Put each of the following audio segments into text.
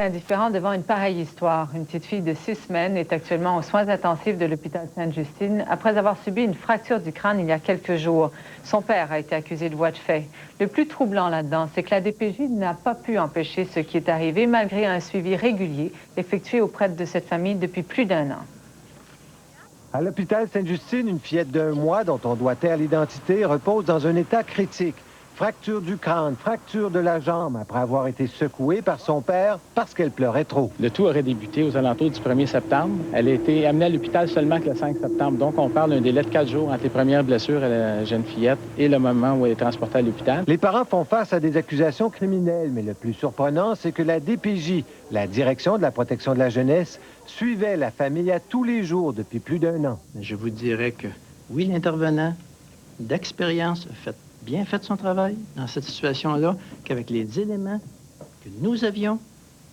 Indifférent devant une pareille histoire. Une petite fille de 6 semaines est actuellement aux soins intensifs de l'hôpital Sainte-Justine après avoir subi une fracture du crâne il y a quelques jours. Son père a été accusé de voies de fait. Le plus troublant là-dedans, c'est que la DPJ n'a pas pu empêcher ce qui est arrivé malgré un suivi régulier effectué auprès de cette famille depuis plus d'1 an. À l'hôpital Sainte-Justine, une fillette d'1 mois dont on doit taire l'identité repose dans un état critique. Fracture du crâne, fracture de la jambe après avoir été secouée par son père parce qu'elle pleurait trop. Le tout aurait débuté aux alentours du 1er septembre. Elle a été amenée à l'hôpital seulement que le 5 septembre. Donc, on parle d'un délai de 4 jours entre les premières blessures à la jeune fillette et le moment où elle est transportée à l'hôpital. Les parents font face à des accusations criminelles, mais le plus surprenant, c'est que la DPJ, la Direction de la protection de la jeunesse, suivait la famille à tous les jours depuis plus d'1 an. Je vous dirais que, oui, l'intervenant d'expérience a bien fait son travail dans cette situation-là, qu'avec les éléments que nous avions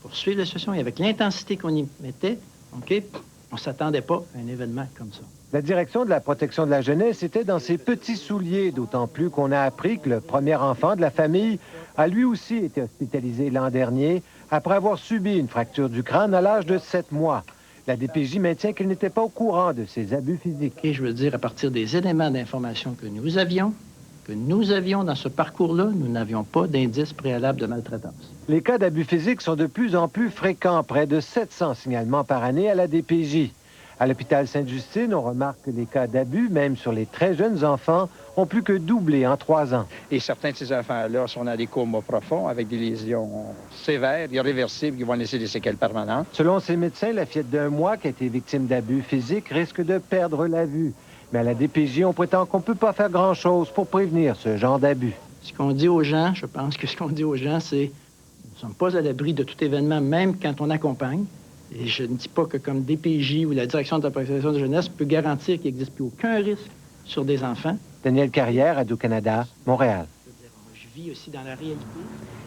pour suivre la situation et avec l'intensité qu'on y mettait, OK, on ne s'attendait pas à un événement comme ça. La Direction de la protection de la jeunesse était dans ses petits souliers, d'autant plus qu'on a appris que le premier enfant de la famille a lui aussi été hospitalisé l'an dernier après avoir subi une fracture du crâne à l'âge de 7 mois. La DPJ maintient qu'elle n'était pas au courant de ces abus physiques. Et je veux dire, à partir des éléments d'information que nous avions dans ce parcours-là, nous n'avions pas d'indices préalables de maltraitance. Les cas d'abus physiques sont de plus en plus fréquents, près de 700 signalements par année à la DPJ. À l'hôpital Sainte-Justine, on remarque que les cas d'abus, même sur les très jeunes enfants, ont plus que doublé en 3 ans. Et certains de ces enfants-là sont dans des comas profonds avec des lésions sévères, irréversibles, qui vont laisser des séquelles permanentes. Selon ces médecins, la fillette d'1 mois qui a été victime d'abus physiques risque de perdre la vue. Mais à la DPJ, on prétend qu'on ne peut pas faire grand-chose pour prévenir ce genre d'abus. Ce qu'on dit aux gens, je pense que ce qu'on dit aux gens, c'est nous ne sommes pas à l'abri de tout événement, même quand on accompagne. Et je ne dis pas que comme DPJ ou la Direction de la protection de la jeunesse peut garantir qu'il n'existe plus aucun risque sur des enfants. Daniel Carrière, Radio-Canada, Montréal. Je vis aussi dans la réalité.